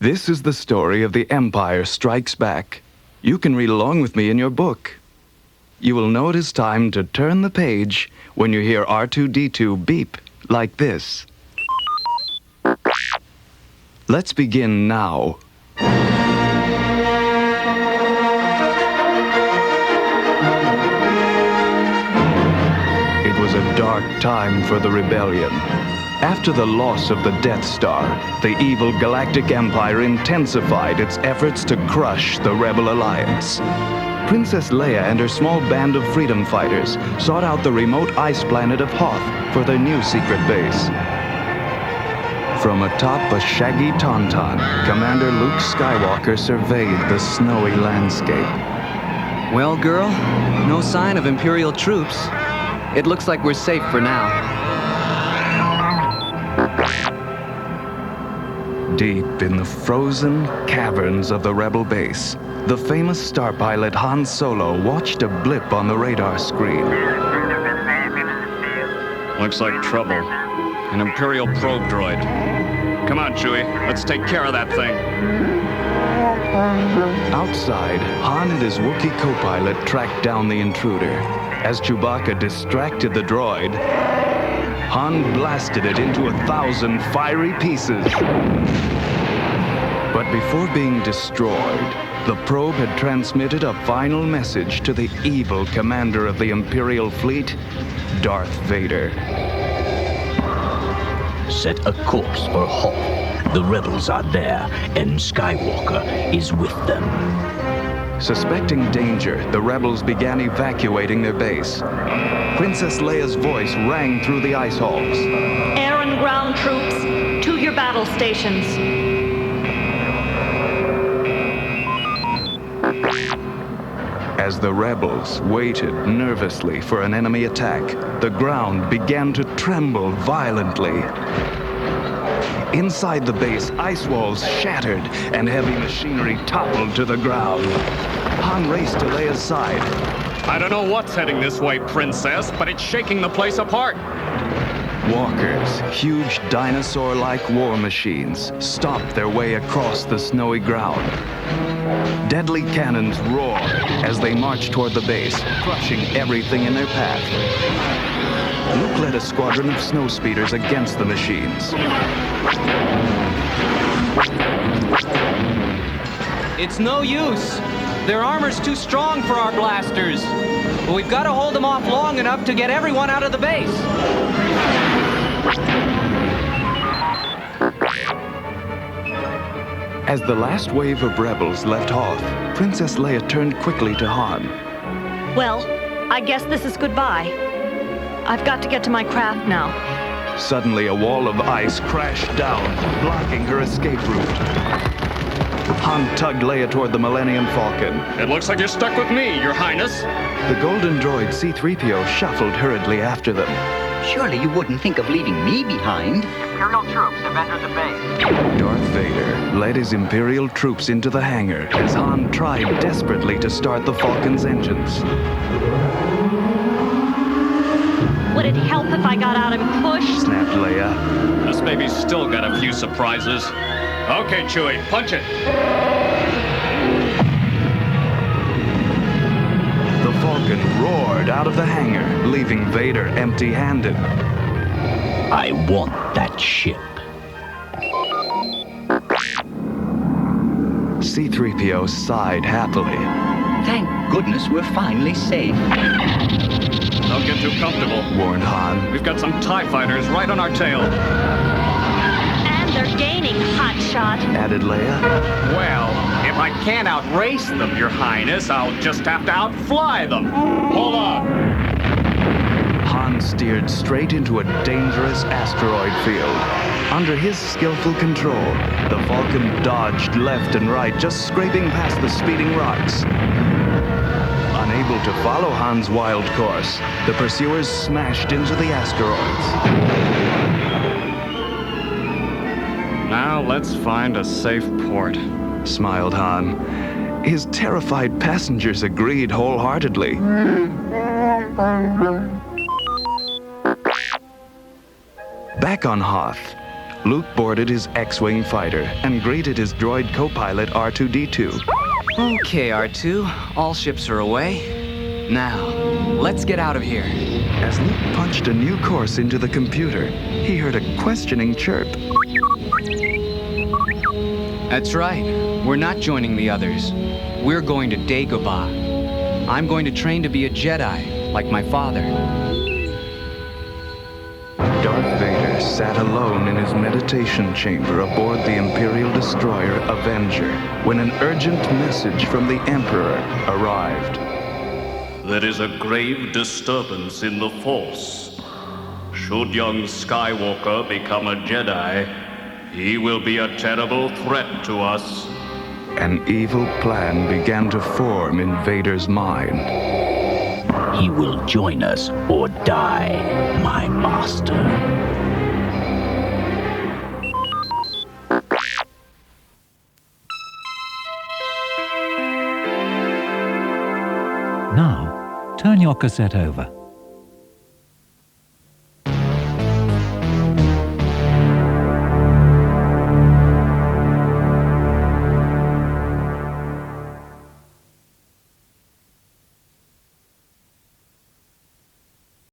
This is the story of the Empire Strikes Back. You can read along with me in your book. You will know it is time to turn the page when you hear R2-D2 beep like this. Let's begin now. It was a dark time for the rebellion. After the loss of the Death Star, the evil Galactic Empire intensified its efforts to crush the Rebel Alliance. Princess Leia and her small band of freedom fighters sought out the remote ice planet of Hoth for their new secret base. From atop a shaggy tauntaun, Commander Luke Skywalker surveyed the snowy landscape. Well, girl, no sign of Imperial troops. It looks like we're safe for now. Deep in the frozen caverns of the Rebel base, the famous star pilot Han Solo watched a blip on the radar screen. Looks like trouble. An Imperial probe droid. Come on, Chewie. Let's take care of that thing. Outside, Han and his Wookiee co-pilot tracked down the intruder. As Chewbacca distracted the droid, Han blasted it into 1,000 fiery pieces. But before being destroyed, the probe had transmitted a final message to the evil commander of the Imperial fleet, Darth Vader. Set a course for Hoth. The rebels are there, and Skywalker is with them. Suspecting danger, the rebels began evacuating their base. Princess Leia's voice rang through the ice halls. Air and ground troops, to your battle stations. As the rebels waited nervously for an enemy attack, the ground began to tremble violently. Inside the base, ice walls shattered and heavy machinery toppled to the ground. Han raced to Leia's side. I don't know what's heading this way, Princess, but it's shaking the place apart. Walkers, huge dinosaur-like war machines, stomped their way across the snowy ground. Deadly cannons roared as they marched toward the base, crushing everything in their path. Luke led a squadron of snow speeders against the machines. It's no use. Their armor's too strong for our blasters. But we've got to hold them off long enough to get everyone out of the base. As the last wave of rebels left Hoth, Princess Leia turned quickly to Han. Well, I guess this is goodbye. I've got to get to my craft now. Suddenly, a wall of ice crashed down, blocking her escape route. Han tugged Leia toward the Millennium Falcon. It looks like you're stuck with me, Your Highness. The golden droid C-3PO shuffled hurriedly after them. Surely you wouldn't think of leaving me behind. Imperial troops have entered the base. Darth Vader led his Imperial troops into the hangar as Han tried desperately to start the Falcon's engines. Would it help if I got out and pushed? Snapped Leia. This baby's still got a few surprises. Okay, Chewie, punch it. The Falcon roared out of the hangar, leaving Vader empty-handed. I want that ship. C-3PO sighed happily. Thank goodness we're finally safe. Don't get too comfortable, Warned Han. We've got some TIE fighters right on our tail. And they're gaining, hotshot. Added Leia. Well, if I can't outrace them, Your Highness, I'll just have to outfly them. Hold on. Han steered straight into a dangerous asteroid field. Under his skillful control, the Falcon dodged left and right, just scraping past the speeding rocks. Unable to follow Han's wild course, the pursuers smashed into the asteroids. Now let's find a safe port. Smiled Han. His terrified passengers agreed wholeheartedly. Back on Hoth, Luke boarded his X-Wing fighter and greeted his droid co-pilot R2-D2. Okay, R2. All ships are away. Now, let's get out of here. As Luke punched a new course into the computer, he heard a questioning chirp. That's right. We're not joining the others. We're going to Dagobah. I'm going to train to be a Jedi, like my father. Darth Vader sat alone in his meditation chamber aboard the Imperial destroyer Avenger when an urgent message from the Emperor arrived. There is a grave disturbance in the Force. Should young Skywalker become a Jedi, he will be a terrible threat to us. An evil plan began to form in Vader's mind. He will join us or die, my master. Now, turn your cassette over.